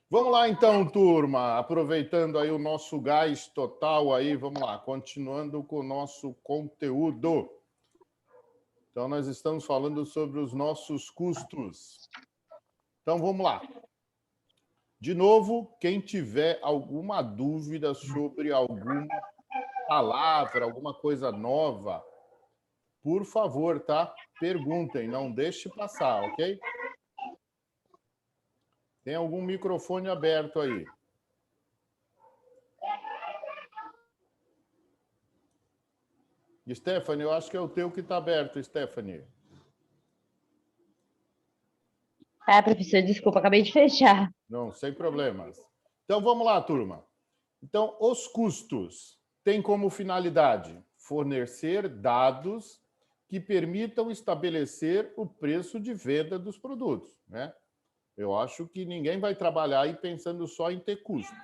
Vamos lá então, turma, aproveitando aí o nosso gás total aí, vamos lá, continuando com o nosso conteúdo. Então, nós estamos falando sobre os nossos custos. Então, vamos lá. De novo, quem tiver alguma dúvida sobre alguma palavra, alguma coisa nova, por favor, tá? Perguntem, não deixe passar, ok? Tem algum microfone aberto aí? Stephanie, eu acho que é o teu que está aberto, Stephanie. Ah, professor, desculpa, acabei de fechar. Não, sem problemas. Então, vamos lá, turma. Então, os custos têm como finalidade fornecer dados que permitam estabelecer o preço de venda dos produtos, né? Eu acho que ninguém vai trabalhar aí pensando só em ter custo.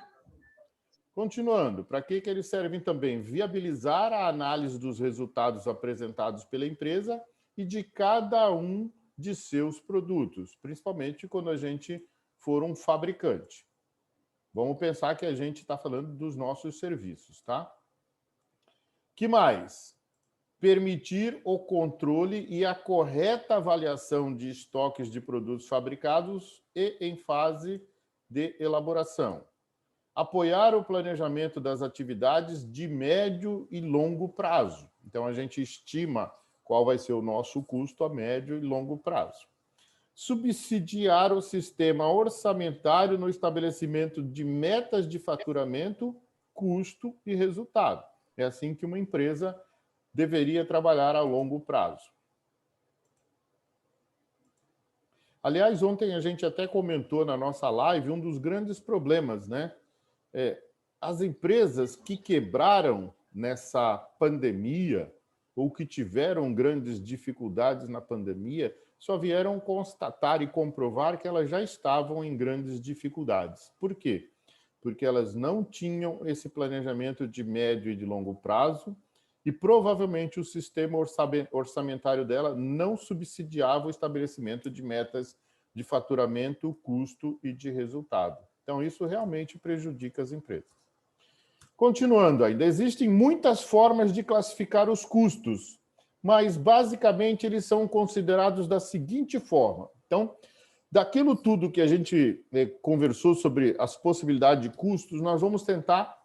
Continuando, para que eles servem também? Viabilizar a análise dos resultados apresentados pela empresa e de cada um de seus produtos, principalmente quando a gente for um fabricante. Vamos pensar que a gente está falando dos nossos serviços, tá? Que mais? Permitir o controle e a correta avaliação de estoques de produtos fabricados e em fase de elaboração. Apoiar o planejamento das atividades de médio e longo prazo. Então, a gente estima qual vai ser o nosso custo a médio e longo prazo. Subsidiar o sistema orçamentário no estabelecimento de metas de faturamento, custo e resultado. É assim que uma empresa deveria trabalhar a longo prazo. Aliás, ontem a gente até comentou na nossa live um dos grandes problemas, né? As empresas que quebraram nessa pandemia ou que tiveram grandes dificuldades na pandemia só vieram constatar e comprovar que elas já estavam em grandes dificuldades. Por quê? Porque elas não tinham esse planejamento de médio e de longo prazo e provavelmente o sistema orçamentário dela não subsidiava o estabelecimento de metas de faturamento, custo e de resultado. Então, isso realmente prejudica as empresas. Continuando ainda, existem muitas formas de classificar os custos, mas basicamente eles são considerados da seguinte forma. Então, daquilo tudo que a gente conversou sobre as possibilidades de custos, nós vamos tentar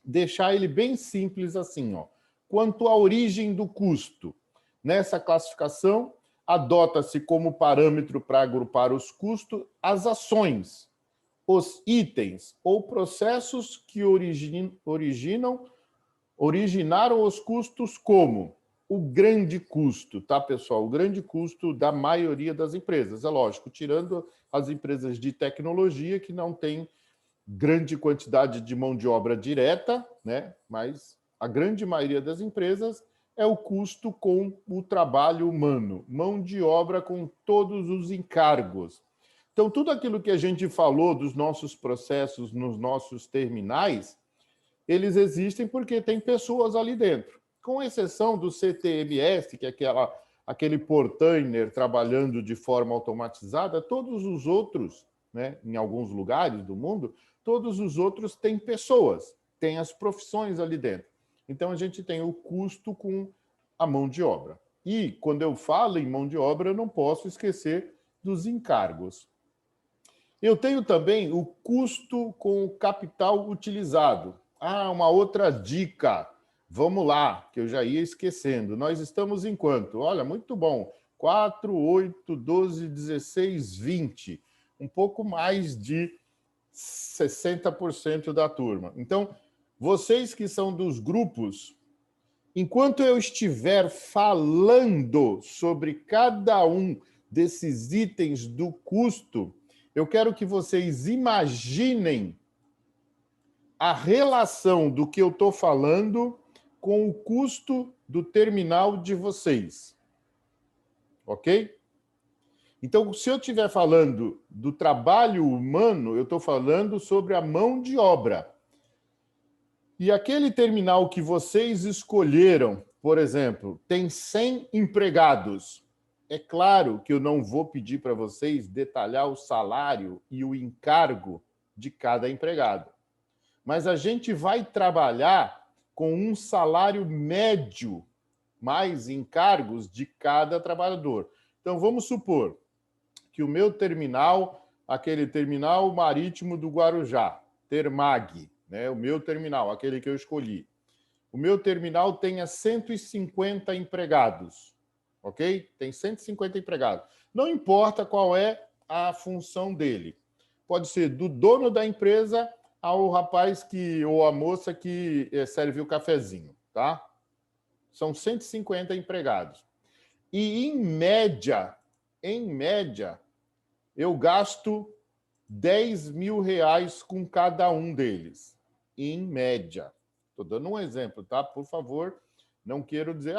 deixar ele bem simples assim, ó. Quanto à origem do custo, nessa classificação, adota-se como parâmetro para agrupar os custos as ações, os itens ou processos que originaram os custos, como o grande custo, tá, pessoal? O grande custo da maioria das empresas, é lógico, tirando as empresas de tecnologia que não têm grande quantidade de mão de obra direta, né? Mas a grande maioria das empresas é o custo com o trabalho humano, mão de obra com todos os encargos. Então, tudo aquilo que a gente falou dos nossos processos nos nossos terminais, eles existem porque tem pessoas ali dentro. Com exceção do CTMS, que é aquele portainer trabalhando de forma automatizada, todos os outros, né, em alguns lugares do mundo, todos os outros têm pessoas, têm as profissões ali dentro. Então, a gente tem o custo com a mão de obra. E, quando eu falo em mão de obra, eu não posso esquecer dos encargos. Eu tenho também o custo com o capital utilizado. Ah, uma outra dica. Vamos lá, que eu já ia esquecendo. Nós estamos em quanto? Olha, muito bom. 4, 8, 12, 16, 20. Um pouco mais de 60% da turma. Então, vocês que são dos grupos, enquanto eu estiver falando sobre cada um desses itens do custo, eu quero que vocês imaginem a relação do que eu estou falando com o custo do terminal de vocês. Ok? Então, se eu estiver falando do trabalho humano, eu estou falando sobre a mão de obra. E aquele terminal que vocês escolheram, por exemplo, tem 100 empregados. É claro que eu não vou pedir para vocês detalhar o salário e o encargo de cada empregado. Mas a gente vai trabalhar com um salário médio, mais encargos de cada trabalhador. Então, vamos supor que o meu terminal, aquele terminal marítimo do Guarujá, Termag, né? O meu terminal, aquele que eu escolhi. O meu terminal tenha 150 empregados, ok? Tem 150 empregados. Não importa qual é a função dele. Pode ser do dono da empresa ao rapaz ou a moça que serve o cafezinho, tá? São 150 empregados. E, em média, eu gasto R$ 10.000 com cada um deles. Em média. Estou dando um exemplo, tá? Por favor, não quero dizer,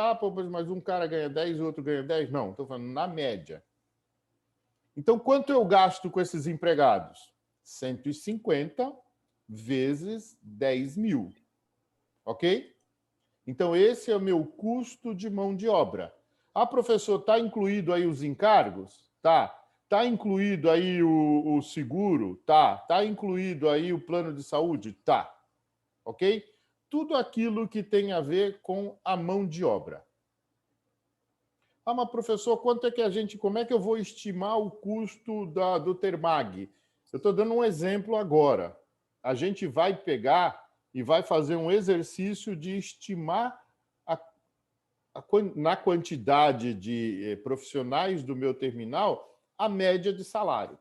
mas um cara ganha 10 e o outro ganha 10. Não, estou falando na média. Então, quanto eu gasto com esses empregados? 150 vezes 10.000. Ok? Então, esse é o meu custo de mão de obra. Professor, está incluído aí os encargos? Tá. Está incluído aí o seguro? Tá. Está incluído aí o plano de saúde? Tá. Ok? Tudo aquilo que tem a ver com a mão de obra. Mas professor, como é que eu vou estimar o custo do Termag? Eu estou dando um exemplo agora. A gente vai pegar e vai fazer um exercício de estimar na quantidade de profissionais do meu terminal a média de salário.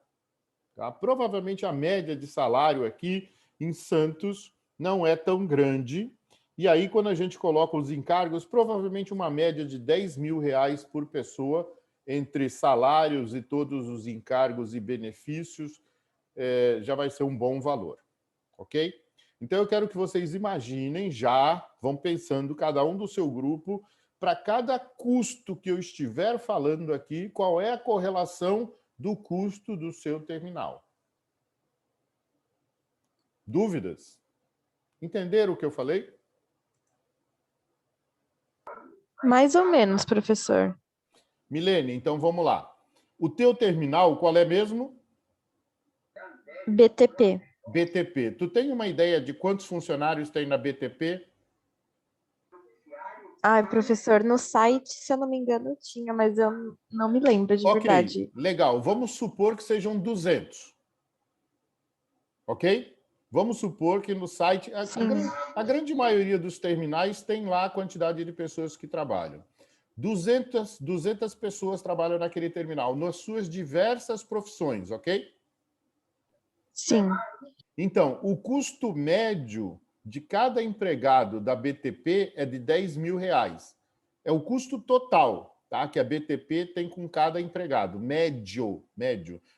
Tá? Provavelmente a média de salário aqui em Santos não é tão grande. E aí, quando a gente coloca os encargos, provavelmente uma média de R$ 10.000 por pessoa, entre salários e todos os encargos e benefícios, já vai ser um bom valor. Ok? Então, eu quero que vocês imaginem vão pensando, cada um do seu grupo, para cada custo que eu estiver falando aqui, qual é a correlação do custo do seu terminal. Dúvidas? Entenderam o que eu falei? Mais ou menos, professor. Milene, então vamos lá. O teu terminal, qual é mesmo? BTP. BTP. Tu tem uma ideia de quantos funcionários tem na BTP? Professor, no site, se eu não me engano, tinha, mas eu não me lembro de verdade. Legal. Vamos supor que sejam 200. Ok? Vamos supor que no site... A grande maioria dos terminais tem lá a quantidade de pessoas que trabalham. 200 pessoas trabalham naquele terminal, nas suas diversas profissões, ok? Sim. Então, o custo médio de cada empregado da BTP é de R$ 10.000. É o custo total, tá? Que a BTP tem com cada empregado. Médio.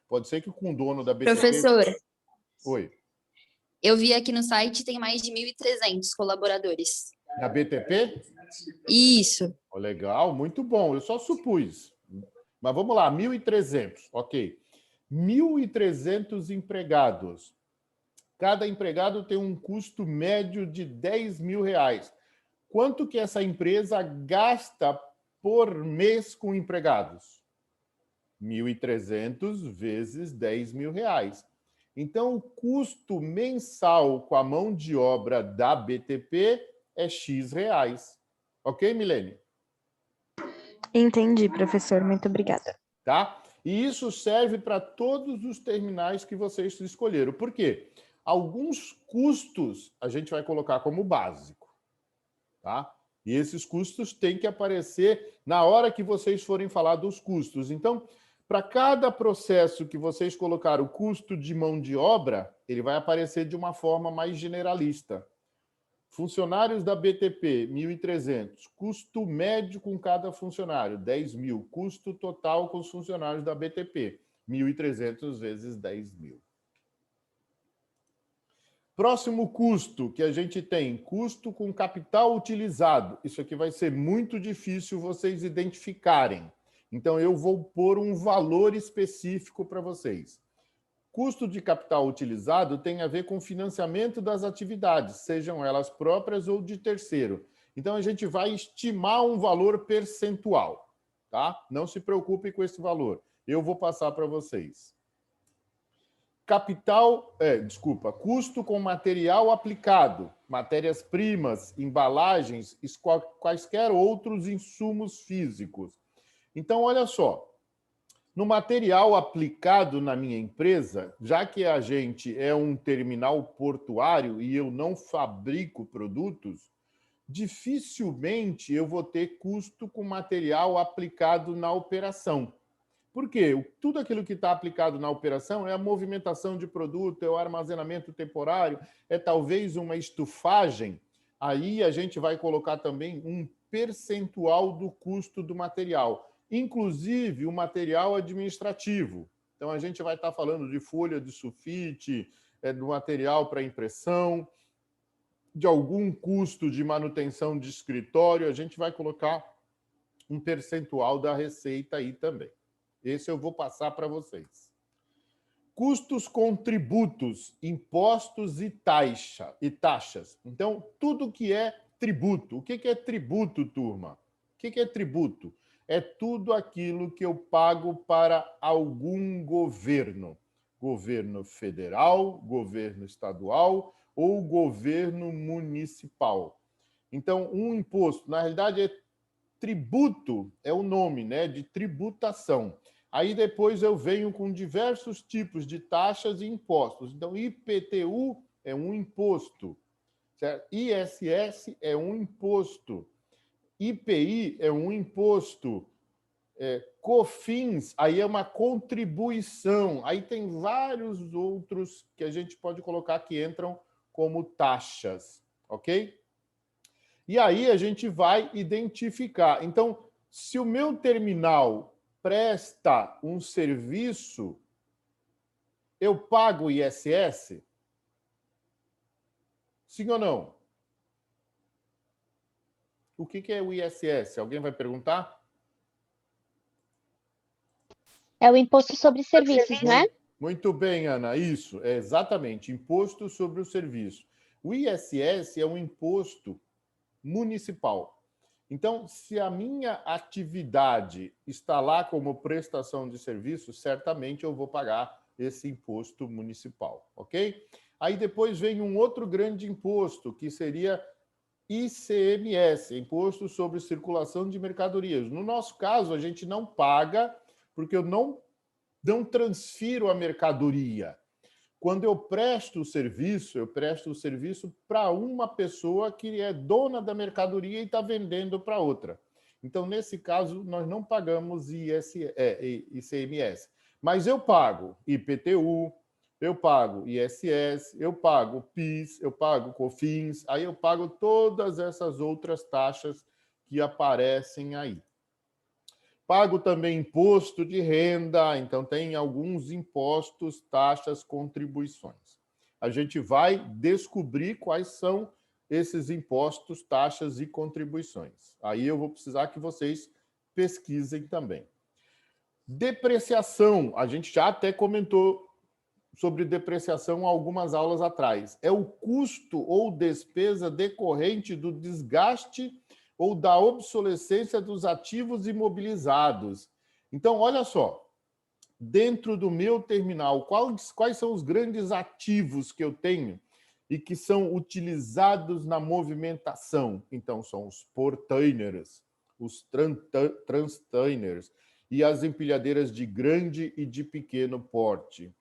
Pode ser que com o dono da BTP... Professor. Oi. Eu vi aqui no site, tem mais de 1.300 colaboradores. Na BTP? Isso. Legal, muito bom. Eu só supus. Mas vamos lá, 1.300. Ok. 1.300 empregados. Cada empregado tem um custo médio de R$ 10.000. Quanto que essa empresa gasta por mês com empregados? 1.300 vezes R$ 10.000. Então, o custo mensal com a mão de obra da BTP é X reais. Ok, Milene? Entendi, professor. Muito obrigada. Tá? E isso serve para todos os terminais que vocês escolheram. Por quê? Alguns custos a gente vai colocar como básico, tá? E esses custos têm que aparecer na hora que vocês forem falar dos custos. Então, para cada processo que vocês colocaram o custo de mão de obra, ele vai aparecer de uma forma mais generalista. Funcionários da BTP, 1.300. Custo médio com cada funcionário, 10.000. Custo total com os funcionários da BTP, 1.300 vezes 10.000. Próximo custo que a gente tem, custo com capital utilizado. Isso aqui vai ser muito difícil vocês identificarem. Então, eu vou pôr um valor específico para vocês. Custo de capital utilizado tem a ver com financiamento das atividades, sejam elas próprias ou de terceiro. Então, a gente vai estimar um valor percentual, tá? Não se preocupe com esse valor. Eu vou passar para vocês. custo com material aplicado, matérias-primas, embalagens e quaisquer outros insumos físicos. Então, olha só, no material aplicado na minha empresa, já que a gente é um terminal portuário e eu não fabrico produtos, dificilmente eu vou ter custo com material aplicado na operação. Por quê? Tudo aquilo que está aplicado na operação é a movimentação de produto, é o armazenamento temporário, é talvez uma estufagem. Aí a gente vai colocar também um percentual do custo do material, inclusive o material administrativo. Então, a gente vai estar falando de folha de sulfite, do material para impressão, de algum custo de manutenção de escritório, a gente vai colocar um percentual da receita aí também. Esse eu vou passar para vocês. Custos com tributos, impostos e taxas. Então, tudo que é tributo. O que é tributo, turma? O que é tributo? É tudo aquilo que eu pago para algum governo. Governo federal, governo estadual ou governo municipal. Então, um imposto, na realidade, tributo é o nome, né, de tributação. Aí depois eu venho com diversos tipos de taxas e impostos. Então, IPTU é um imposto, certo? ISS é um imposto, IPI é um imposto, COFINS, aí é uma contribuição. Aí tem vários outros que a gente pode colocar que entram como taxas, ok? E aí a gente vai identificar. Então, se o meu terminal presta um serviço, eu pago ISS? Sim ou não? O que é o ISS? Alguém vai perguntar? É o imposto sobre serviços, não é? Muito bem, Ana. Isso, é exatamente. Imposto sobre o serviço. O ISS é um imposto municipal. Então, se a minha atividade está lá como prestação de serviço, certamente eu vou pagar esse imposto municipal, ok? Aí depois vem um outro grande imposto, que seria ICMS, Imposto sobre Circulação de Mercadorias. No nosso caso, a gente não paga, porque eu não transfiro a mercadoria. Quando eu presto o serviço para uma pessoa que é dona da mercadoria e está vendendo para outra. Então, nesse caso, nós não pagamos ICMS. Mas eu pago IPTU, eu pago ISS, eu pago PIS, eu pago COFINS, aí eu pago todas essas outras taxas que aparecem aí. Pago também imposto de renda, então tem alguns impostos, taxas, contribuições. A gente vai descobrir quais são esses impostos, taxas e contribuições. Aí eu vou precisar que vocês pesquisem também. Depreciação, a gente já até comentou sobre depreciação algumas aulas atrás. É o custo ou despesa decorrente do desgaste ou da obsolescência dos ativos imobilizados. Então, olha só, dentro do meu terminal, quais são os grandes ativos que eu tenho e que são utilizados na movimentação? Então, são os portainers, os transtainers e as empilhadeiras de grande e de pequeno porte.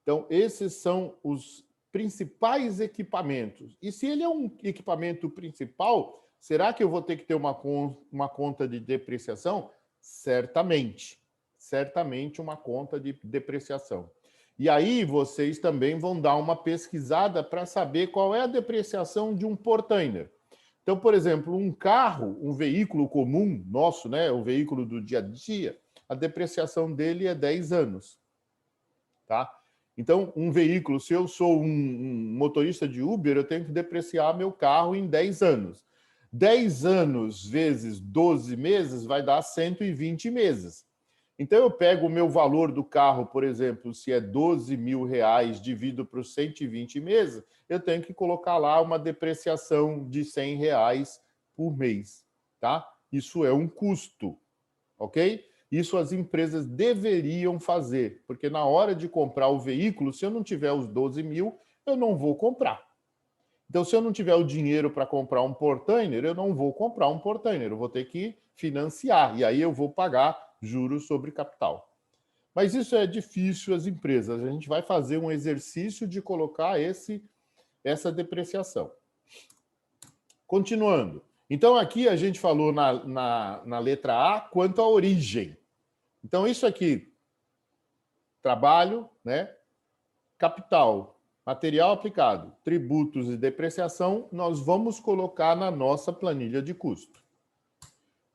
Então, esses são os principais equipamentos. E se ele é um equipamento principal, será que eu vou ter que ter uma conta de depreciação? Certamente. Certamente uma conta de depreciação. E aí vocês também vão dar uma pesquisada para saber qual é a depreciação de um portainer. Então, por exemplo, um carro, um veículo comum nosso, né, o veículo do dia a dia, a depreciação dele é 10 anos. Tá? Então, um veículo, se eu sou um motorista de Uber, eu tenho que depreciar meu carro em 10 anos. 10 anos vezes 12 meses vai dar 120 meses. Então, eu pego o meu valor do carro, por exemplo, se é R$12.000, divido por 120 meses, eu tenho que colocar lá uma depreciação de R$100 por mês. Tá? Isso é um custo, ok? Isso as empresas deveriam fazer, porque na hora de comprar o veículo, se eu não tiver os 12 mil, eu não vou comprar. Então, se eu não tiver o dinheiro para comprar um Portainer, eu não vou comprar um Portainer, eu vou ter que financiar, e aí eu vou pagar juros sobre capital. Mas isso é difícil as empresas. A gente vai fazer um exercício de colocar essa depreciação. Continuando. Então, aqui a gente falou na letra A quanto à origem. Então, isso aqui, trabalho, né? Capital, material aplicado, tributos e depreciação, nós vamos colocar na nossa planilha de custo.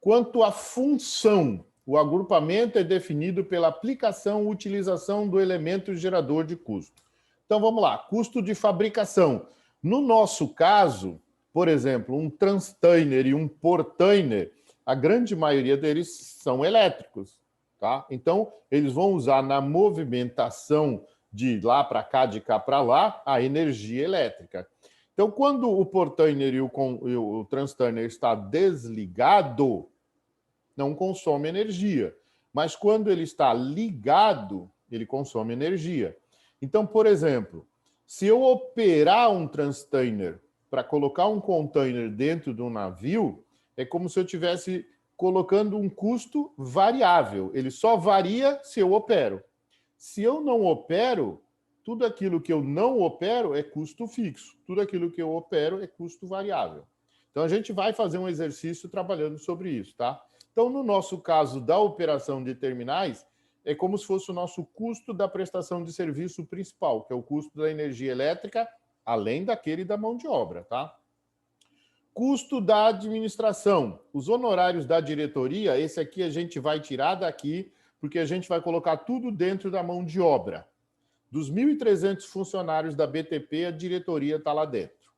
Quanto à função, o agrupamento é definido pela aplicação e utilização do elemento gerador de custo. Então, vamos lá. Custo de fabricação. No nosso caso, por exemplo, um Transtainer e um Portainer, a grande maioria deles são elétricos. Tá? Então, eles vão usar na movimentação de lá para cá, de cá para lá, a energia elétrica. Então, quando o Portainer e o Transtainer está desligado, não consome energia. Mas quando ele está ligado, ele consome energia. Então, por exemplo, se eu operar um Transtainer para colocar um container dentro de um navio, é como se eu estivesse colocando um custo variável. Ele só varia se eu opero. Se eu não opero, tudo aquilo que eu não opero é custo fixo. Tudo aquilo que eu opero é custo variável. Então, a gente vai fazer um exercício trabalhando sobre isso, tá? Então, no nosso caso da operação de terminais, é como se fosse o nosso custo da prestação de serviço principal, que é o custo da energia elétrica, além daquele da mão de obra, tá? Custo da administração. Os honorários da diretoria, esse aqui a gente vai tirar daqui, porque a gente vai colocar tudo dentro da mão de obra. Dos 1.300 funcionários da BTP, a diretoria está lá dentro.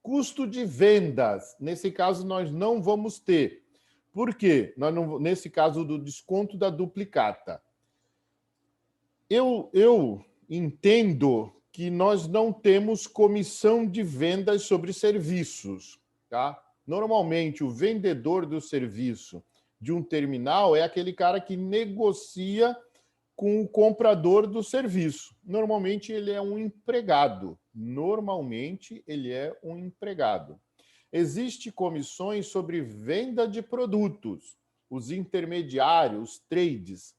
Custo de vendas. Nesse caso, nós não vamos ter. Por quê? Nesse caso do desconto da duplicata. Eu entendo que nós não temos comissão de vendas sobre serviços. Tá? Normalmente, o vendedor do serviço de um terminal é aquele cara que negocia com o comprador do serviço. Normalmente, ele é um empregado. Existem comissões sobre venda de produtos, os intermediários, os trades.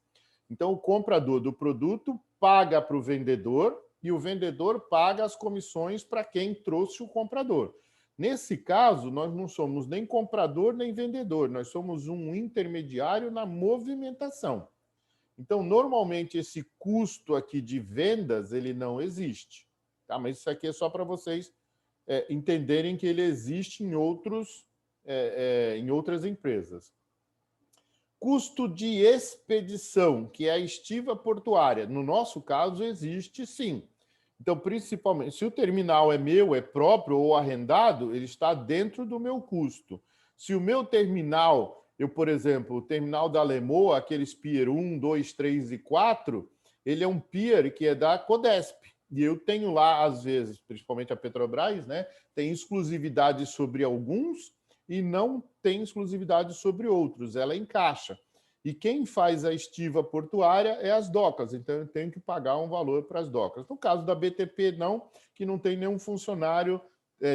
Então, o comprador do produto paga para o vendedor e o vendedor paga as comissões para quem trouxe o comprador. Nesse caso, nós não somos nem comprador nem vendedor, nós somos um intermediário na movimentação. Então, normalmente, esse custo aqui de vendas, ele não existe. Tá? Mas isso aqui é só para vocês entenderem que ele existe em outras empresas. Custo de expedição, que é a estiva portuária. No nosso caso, existe sim. Então, principalmente, se o terminal é meu, é próprio ou arrendado, ele está dentro do meu custo. Se o meu terminal, por exemplo, o terminal da Lemoa, aqueles Pier 1, 2, 3 e 4, ele é um pier que é da Codesp. E eu tenho lá, às vezes, principalmente a Petrobras, né, tem exclusividade sobre alguns e não tem exclusividade sobre outros. Ela encaixa. E quem faz a estiva portuária é as docas. Então, eu tenho que pagar um valor para as docas. No caso da BTP, não, que não tem nenhum funcionário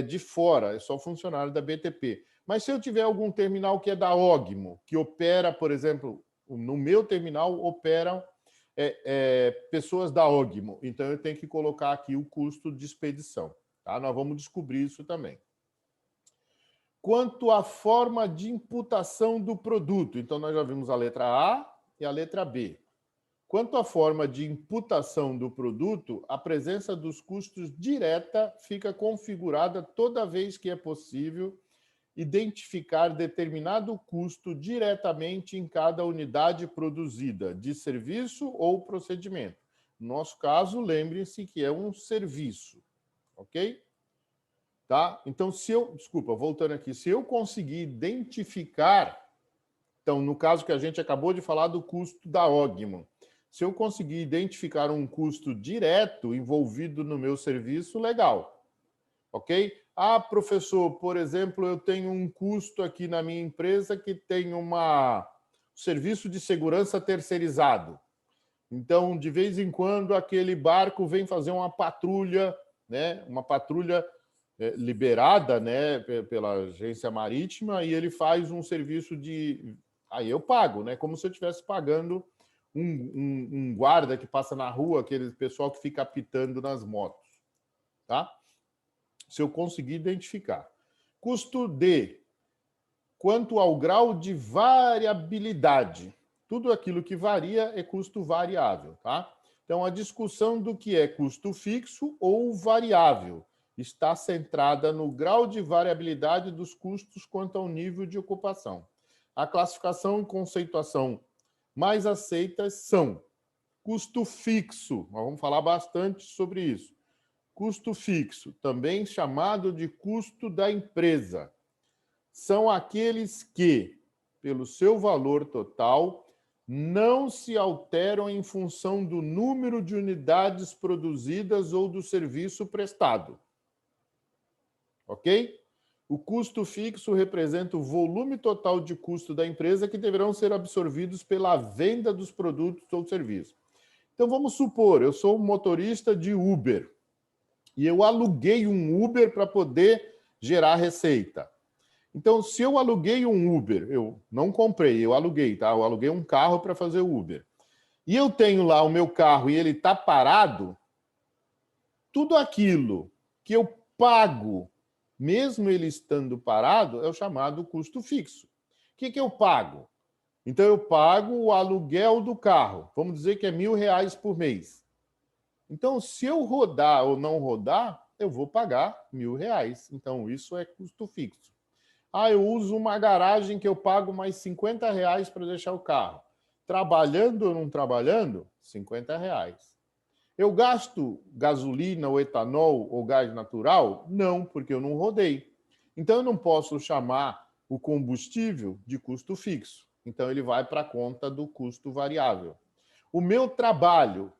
de fora, é só funcionário da BTP. Mas se eu tiver algum terminal que é da Ogmo, que opera, por exemplo, no meu terminal operam pessoas da Ogmo. Então, eu tenho que colocar aqui o custo de expedição. Tá? Nós vamos descobrir isso também. Quanto à forma de imputação do produto. Então, nós já vimos a letra A e a letra B. Quanto à forma de imputação do produto, a presença dos custos direta fica configurada toda vez que é possível identificar determinado custo diretamente em cada unidade produzida, de serviço ou procedimento. No nosso caso, lembrem-se que é um serviço, ok? Tá? Então, voltando aqui, se eu conseguir identificar, então, no caso que a gente acabou de falar do custo da Ogmo, se eu conseguir identificar um custo direto envolvido no meu serviço, legal, ok? Ah, professor, por exemplo, eu tenho um custo aqui na minha empresa que tem uma serviço de segurança terceirizado. Então, de vez em quando, aquele barco vem fazer uma patrulha, né? Uma patrulha liberada, né? Pela agência marítima, e ele faz um serviço de... Aí eu pago, né? Como se eu estivesse pagando um guarda que passa na rua, aquele pessoal que fica apitando nas motos. Tá? Se eu conseguir identificar. Custo D. Quanto ao grau de variabilidade. Tudo aquilo que varia é custo variável. Tá? Então, a discussão do que é custo fixo ou variável está centrada no grau de variabilidade dos custos quanto ao nível de ocupação. A classificação e conceituação mais aceitas são custo fixo. Nós vamos falar bastante sobre isso. Custo fixo, também chamado de custo da empresa, são aqueles que, pelo seu valor total, não se alteram em função do número de unidades produzidas ou do serviço prestado. Ok? O custo fixo representa o volume total de custo da empresa que deverão ser absorvidos pela venda dos produtos ou serviços. Então, vamos supor, eu sou um motorista de Uber e eu aluguei um Uber para poder gerar receita. Então, se eu aluguei um Uber, eu não comprei, eu aluguei, tá? Eu aluguei um carro para fazer Uber. E eu tenho lá o meu carro e ele está parado, tudo aquilo que eu pago, mesmo ele estando parado, é o chamado custo fixo. O que eu pago? Então, eu pago o aluguel do carro. Vamos dizer que é R$1.000 por mês. Então, se eu rodar ou não rodar, eu vou pagar R$1.000. Então, isso é custo fixo. Ah, eu uso uma garagem que eu pago mais R$50 para deixar o carro. Trabalhando ou não trabalhando, R$50. Eu gasto gasolina ou etanol ou gás natural? Não, porque eu não rodei. Então, eu não posso chamar o combustível de custo fixo. Então, ele vai para a conta do custo variável. O meu trabalho,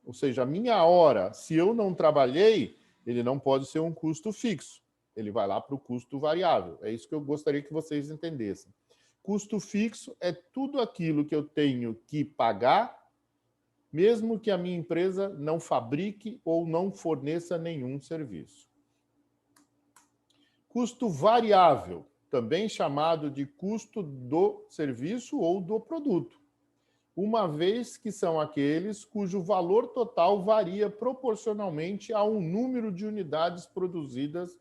ou seja, a minha hora, se eu não trabalhei, ele não pode ser um custo fixo. Ele vai lá para o custo variável. É isso que eu gostaria que vocês entendessem. Custo fixo é tudo aquilo que eu tenho que pagar, mesmo que a minha empresa não fabrique ou não forneça nenhum serviço. Custo variável, também chamado de custo do serviço ou do produto, uma vez que são aqueles cujo valor total varia proporcionalmente a um número de unidades produzidas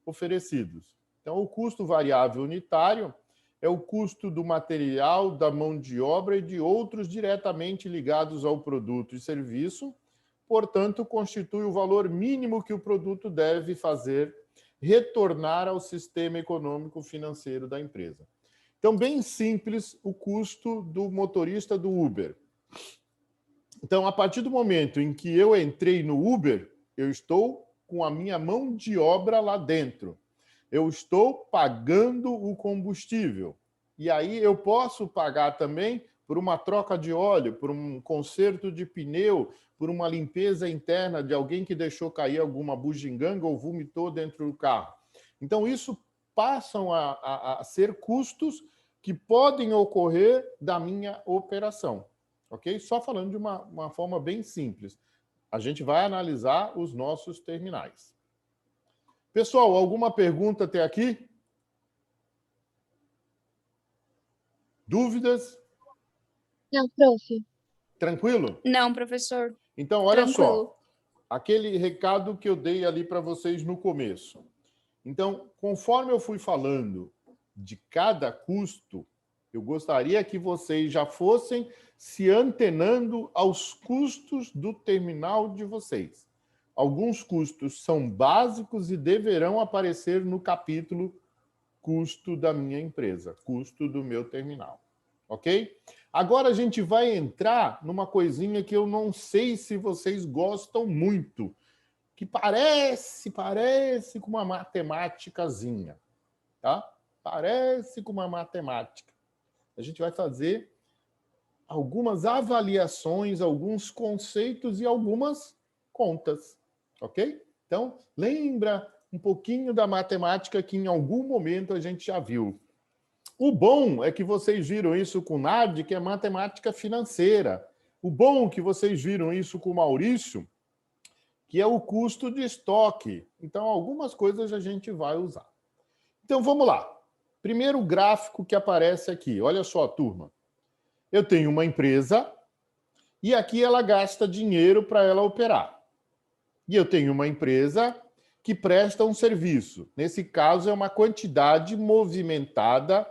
oferecidos. Então, o custo variável unitário é o custo do material, da mão de obra e de outros diretamente ligados ao produto e serviço, portanto, constitui o valor mínimo que o produto deve fazer retornar ao sistema econômico financeiro da empresa. Então, bem simples, o custo do motorista do Uber. Então, a partir do momento em que eu entrei no Uber, eu estou com a minha mão de obra lá dentro. Eu estou pagando o combustível. E aí eu posso pagar também por uma troca de óleo, por um conserto de pneu, por uma limpeza interna de alguém que deixou cair alguma bugiganga ou vomitou dentro do carro. Então, isso passam a ser custos que podem ocorrer da minha operação. Ok? Só falando de uma forma bem simples. A gente vai analisar os nossos terminais. Pessoal, alguma pergunta até aqui? Dúvidas? Não, prof. Tranquilo? Não, professor. Então, olha Tranquilo. só. Aquele recado que eu dei ali para vocês no começo. Então, conforme eu fui falando de cada custo, eu gostaria que vocês já fossem se antenando aos custos do terminal de vocês. Alguns custos são básicos e deverão aparecer no capítulo custo da minha empresa, custo do meu terminal. Ok? Agora a gente vai entrar numa coisinha que eu não sei se vocês gostam muito, que parece com uma matemáticazinha, tá? Parece com uma matemática. A gente vai fazer algumas avaliações, alguns conceitos e algumas contas, ok? Então, lembra um pouquinho da matemática que em algum momento a gente já viu. O bom é que vocês viram isso com o Nardi, que é matemática financeira. O bom é que vocês viram isso com o Maurício, que é o custo de estoque. Então, algumas coisas a gente vai usar. Então, vamos lá. Primeiro gráfico que aparece aqui. Olha só, turma. Eu tenho uma empresa e aqui ela gasta dinheiro para ela operar. E eu tenho uma empresa que presta um serviço. Nesse caso, é uma quantidade movimentada.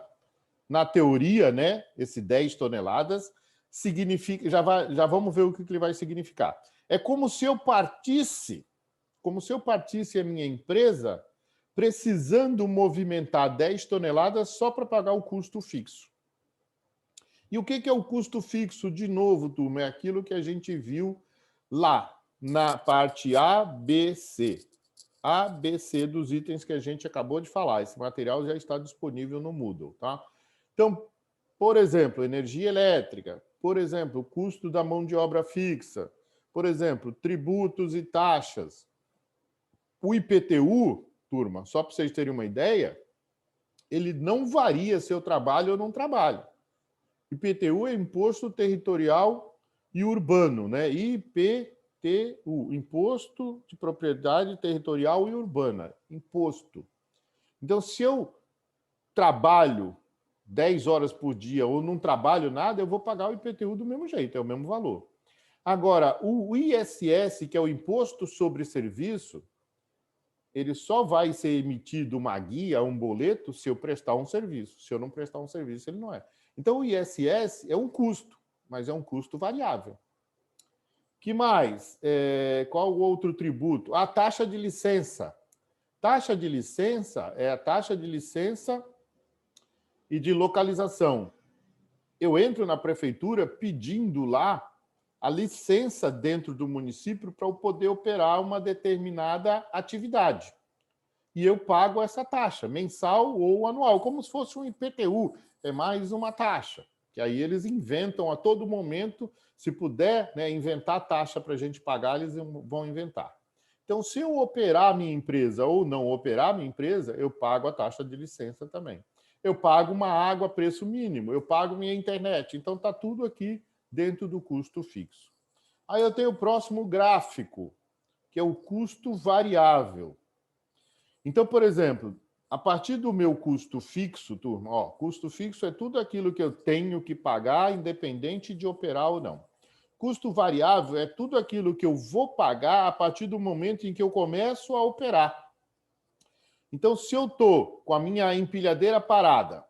Na teoria, né, esse 10 toneladas significa... Já vamos ver o que ele vai significar. É como se eu partisse a minha empresa precisando movimentar 10 toneladas só para pagar o custo fixo. E o que é o custo fixo? De novo, turma, é aquilo que a gente viu lá na parte A, B, C. A, B, C dos itens que a gente acabou de falar. Esse material já está disponível no Moodle, tá? Então, por exemplo, energia elétrica, por exemplo, custo da mão de obra fixa, por exemplo, tributos e taxas. O IPTU, turma, só para vocês terem uma ideia, ele não varia se eu trabalho ou não trabalho. IPTU é Imposto Territorial e Urbano, né? IPTU, Imposto de Propriedade Territorial e Urbana, imposto. Então, se eu trabalho 10 horas por dia ou não trabalho nada, eu vou pagar o IPTU do mesmo jeito, é o mesmo valor. Agora, o ISS, que é o Imposto sobre Serviço, ele só vai ser emitido uma guia, um boleto, se eu prestar um serviço. Se eu não prestar um serviço, ele não é. Então, o ISS é um custo, mas é um custo variável. Que mais? Qual o outro tributo? A taxa de licença. Taxa de licença é a taxa de licença e de localização. Eu entro na prefeitura pedindo lá a licença dentro do município para eu poder operar uma determinada atividade. E eu pago essa taxa, mensal ou anual, como se fosse um IPTU, é mais uma taxa, que aí eles inventam a todo momento, se puder, né, inventar taxa para a gente pagar, eles vão inventar. Então, se eu operar a minha empresa ou não operar a minha empresa, eu pago a taxa de licença também. Eu pago uma água a preço mínimo, eu pago minha internet, então está tudo aqui dentro do custo fixo. Aí eu tenho o próximo gráfico, que é o custo variável. Então, por exemplo, a partir do meu custo fixo, turma, ó, custo fixo é tudo aquilo que eu tenho que pagar, independente de operar ou não. Custo variável é tudo aquilo que eu vou pagar a partir do momento em que eu começo a operar. Então, se eu estou com a minha empilhadeira parada,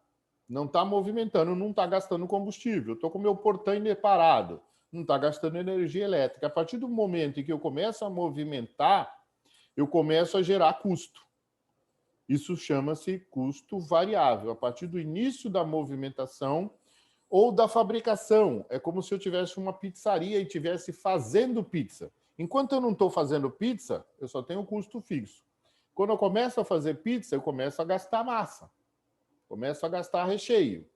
não está movimentando, não está gastando combustível, estou com o meu portainer parado, não está gastando energia elétrica. A partir do momento em que eu começo a movimentar, eu começo a gerar custo. Isso chama-se custo variável. A partir do início da movimentação ou da fabricação. É como se eu tivesse uma pizzaria e estivesse fazendo pizza. Enquanto eu não estou fazendo pizza, eu só tenho custo fixo. Quando eu começo a fazer pizza, eu começo a gastar massa. Começo a gastar recheio.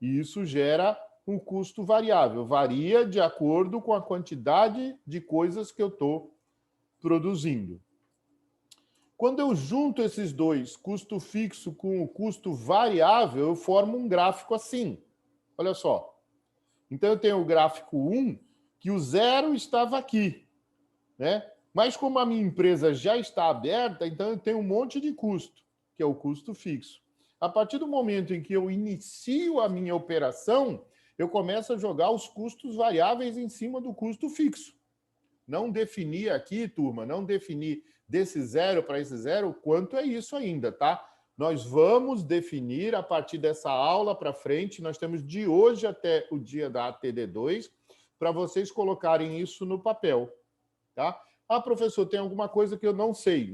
E isso gera um custo variável. Varia de acordo com a quantidade de coisas que eu estou produzindo. Quando eu junto esses dois, custo fixo com o custo variável, eu formo um gráfico assim. Olha só. Então, eu tenho o gráfico 1, que o zero estava aqui, né? Mas como a minha empresa já está aberta, então eu tenho um monte de custo, que é o custo fixo. A partir do momento em que eu inicio a minha operação, eu começo a jogar os custos variáveis em cima do custo fixo. Não definir aqui, turma, não definir desse zero para esse zero, quanto é isso ainda, tá? Nós vamos definir a partir dessa aula para frente, nós temos de hoje até o dia da ATD2, para vocês colocarem isso no papel, tá? Ah, professor, tem alguma coisa que eu não sei.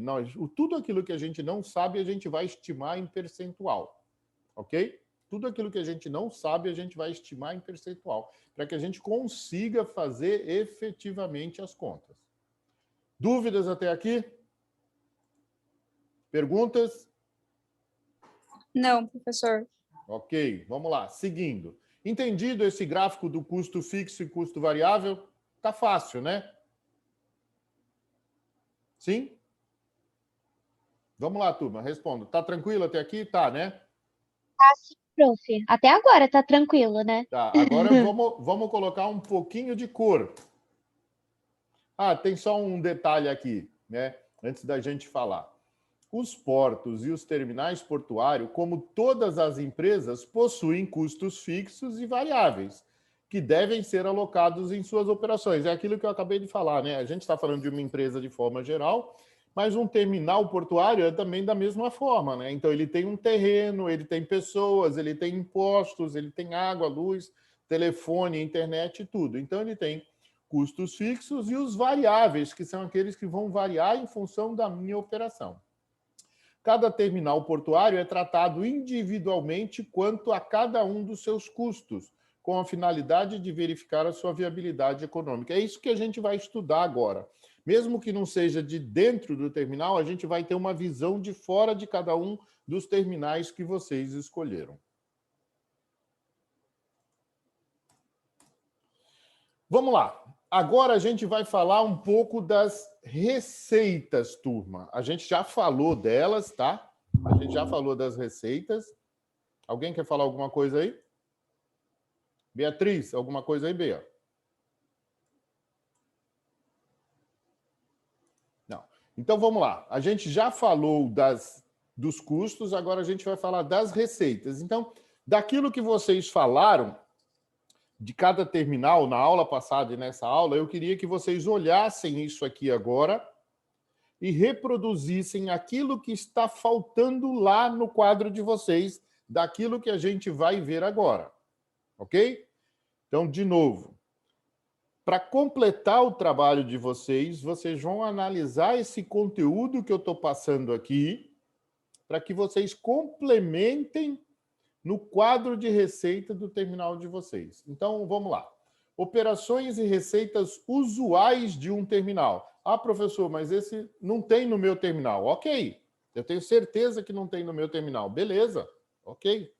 Tudo aquilo que a gente não sabe, a gente vai estimar em percentual, ok? Tudo aquilo que a gente não sabe, a gente vai estimar em percentual, para que a gente consiga fazer efetivamente as contas. Dúvidas até aqui? Perguntas? Não, professor. Ok, vamos lá. Seguindo. Entendido esse gráfico do custo fixo e custo variável? Tá fácil, né? Sim? Vamos lá, turma, responda. Tá tranquilo até aqui? Tá, né? Sim, prof. Até agora tá tranquilo, né? Tá, agora vamos colocar um pouquinho de cor. Ah, tem só um detalhe aqui, né? Antes da gente falar. Os portos e os terminais portuários, como todas as empresas, possuem custos fixos e variáveis, que devem ser alocados em suas operações. É aquilo que eu acabei de falar, né? A gente está falando de uma empresa de forma geral, mas um terminal portuário é também da mesma forma, né? Então, ele tem um terreno, ele tem pessoas, ele tem impostos, ele tem água, luz, telefone, internet e tudo. Então, ele tem custos fixos e os variáveis, que são aqueles que vão variar em função da minha operação. Cada terminal portuário é tratado individualmente quanto a cada um dos seus custos, com a finalidade de verificar a sua viabilidade econômica. É isso que a gente vai estudar agora. Mesmo que não seja de dentro do terminal, a gente vai ter uma visão de fora de cada um dos terminais que vocês escolheram. Vamos lá. Agora a gente vai falar um pouco das receitas, turma. A gente já falou delas, tá? A gente já falou das receitas. Alguém quer falar alguma coisa aí? Beatriz, alguma coisa aí, Bea? Não. Então vamos lá. A gente já falou dos custos, agora a gente vai falar das receitas. Então, daquilo que vocês falaram, de cada terminal, na aula passada e nessa aula, eu queria que vocês olhassem isso aqui agora e reproduzissem aquilo que está faltando lá no quadro de vocês, daquilo que a gente vai ver agora. Ok? Então, de novo, para completar o trabalho de vocês, vocês vão analisar esse conteúdo que eu estou passando aqui, para que vocês complementem no quadro de receita do terminal de vocês. Então, vamos lá. Operações e receitas usuais de um terminal. Ah, professor, mas esse não tem no meu terminal. Ok, eu tenho certeza que não tem no meu terminal. Beleza, ok.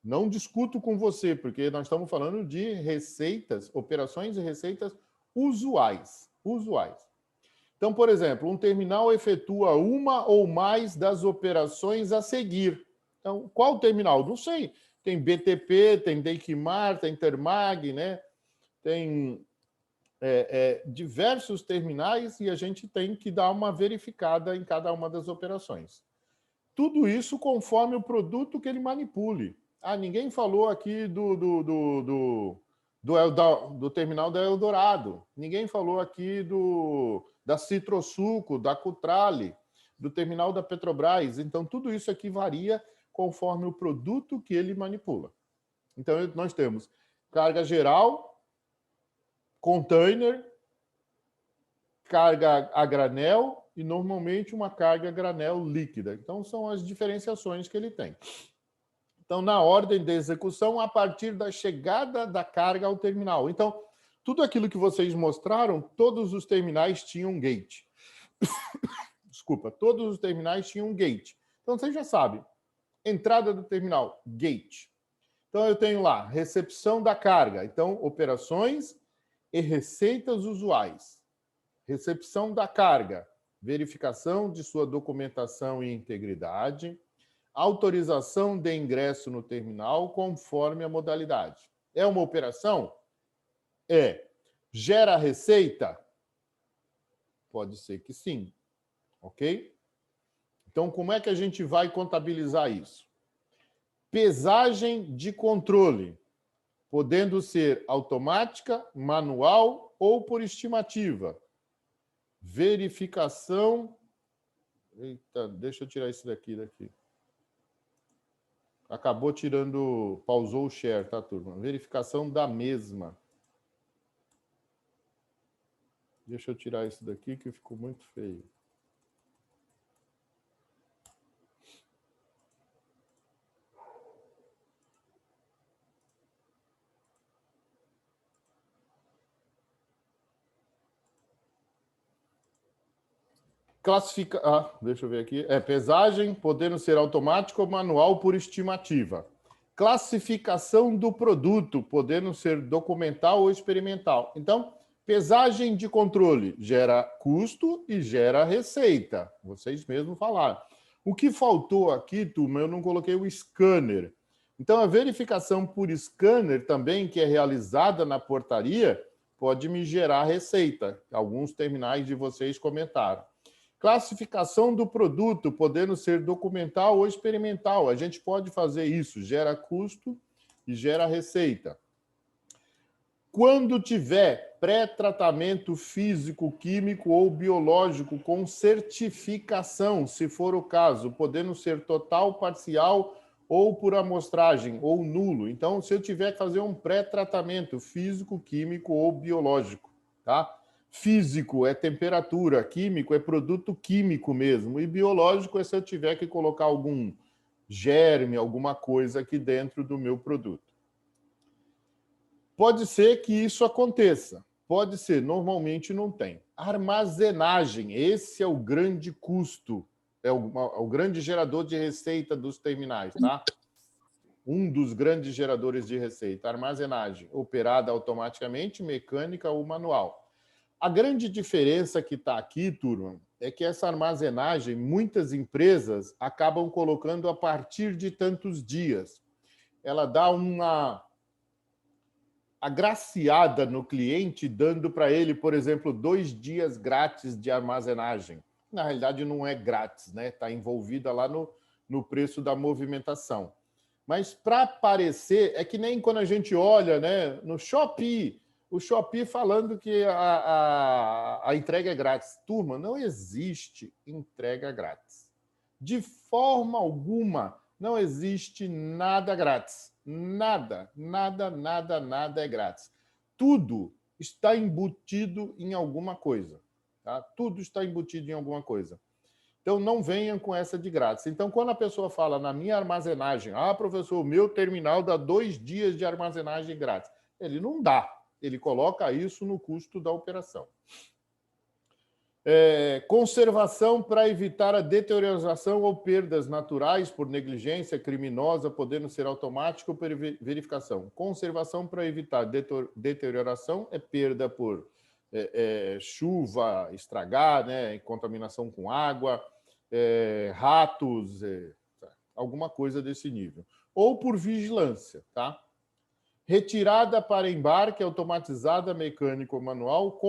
Não discuto com você, porque nós estamos falando de receitas, operações e receitas usuais. Então, por exemplo, um terminal efetua uma ou mais das operações a seguir. Então, qual terminal? Não sei. Tem BTP, tem Deiquimar, tem Termag, né? Tem diversos terminais e a gente tem que dar uma verificada em cada uma das operações. Tudo isso conforme o produto que ele manipule. Ah, ninguém falou aqui do terminal da Eldorado. Ninguém falou aqui da Citrosuco, da Cutrale, do terminal da Petrobras. Então, tudo isso aqui varia conforme o produto que ele manipula. Então, nós temos carga geral, container, carga a granel e, normalmente, uma carga a granel líquida. Então, são as diferenciações que ele tem. Então, na ordem de execução, a partir da chegada da carga ao terminal. Então, tudo aquilo que vocês mostraram, todos os terminais tinham um gate. Desculpa, todos os terminais tinham um gate. Então, vocês já sabem. Entrada do terminal, gate. Então, eu tenho lá, recepção da carga. Então, operações e receitas usuais. Recepção da carga, verificação de sua documentação e integridade, autorização de ingresso no terminal conforme a modalidade. É uma operação? É. Gera receita? Pode ser que sim. Ok? Então, como é que a gente vai contabilizar isso? Pesagem de controle, podendo ser automática, manual ou por estimativa. Verificação... Eita, deixa eu tirar isso daqui. Acabou tirando... Pausou o share, tá, turma? Verificação da mesma. Deixa eu tirar isso daqui que ficou muito feio. Deixa eu ver aqui. Pesagem, podendo ser automático ou manual por estimativa. Classificação do produto, podendo ser documental ou experimental. Então, pesagem de controle gera custo e gera receita. Vocês mesmos falaram. O que faltou aqui, turma, eu não coloquei o scanner. Então, a verificação por scanner também, que é realizada na portaria, pode me gerar receita. Alguns terminais de vocês comentaram. Classificação do produto, podendo ser documental ou experimental. A gente pode fazer isso, gera custo e gera receita. Quando tiver pré-tratamento físico, químico ou biológico com certificação, se for o caso, podendo ser total, parcial ou por amostragem, ou nulo. Então, se eu tiver que fazer um pré-tratamento físico, químico ou biológico, tá? Físico é temperatura, químico é produto químico mesmo, e biológico é se eu tiver que colocar algum germe, alguma coisa aqui dentro do meu produto. Pode ser que isso aconteça, pode ser, normalmente não tem. Armazenagem, esse é o grande custo, é o grande gerador de receita dos terminais, tá? Um dos grandes geradores de receita, armazenagem, operada automaticamente, mecânica ou manual. A grande diferença que está aqui, turma, é que essa armazenagem, muitas empresas acabam colocando a partir de tantos dias. Ela dá uma agraciada no cliente, dando para ele, por exemplo, 2 dias grátis de armazenagem. Na realidade, não é grátis, né? Está envolvida lá no preço da movimentação. Mas para parecer, é que nem quando a gente olha, né, no Shopee, o Shopee falando que a entrega é grátis. Turma, não existe entrega grátis. De forma alguma, não existe nada grátis. Nada, nada, nada, nada é grátis. Tudo está embutido em alguma coisa. Tá? Tudo está embutido em alguma coisa. Então, não venham com essa de grátis. Então, quando a pessoa fala na minha armazenagem, professor, o meu terminal dá 2 dias de armazenagem grátis. Ele não dá. Ele coloca isso no custo da operação. Conservação para evitar a deterioração ou perdas naturais por negligência criminosa, podendo ser automática ou por verificação. Conservação para evitar deterioração é perda por chuva, estragar, né, contaminação com água, ratos, alguma coisa desse nível. Ou por vigilância, tá? Retirada para embarque automatizada, mecânico ou manual,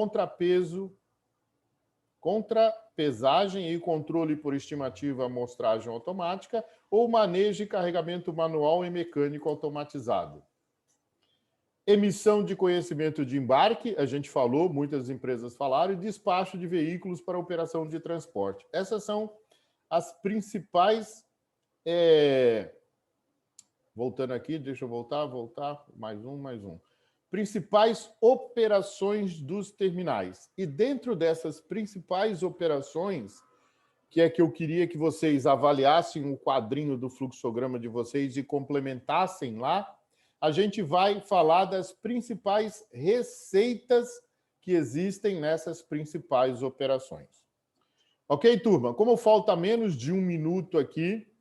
contrapesagem e controle por estimativa amostragem automática, ou manejo e carregamento manual e mecânico automatizado. Emissão de conhecimento de embarque, a gente falou, muitas empresas falaram, e despacho de veículos para operação de transporte. Essas são as principais... Voltando aqui, deixa eu voltar, mais um. Principais operações dos terminais. E dentro dessas principais operações, que é que eu queria que vocês avaliassem o quadrinho do fluxograma de vocês e complementassem lá, a gente vai falar das principais receitas que existem nessas principais operações. Ok, turma? Como falta menos de 1 minuto aqui,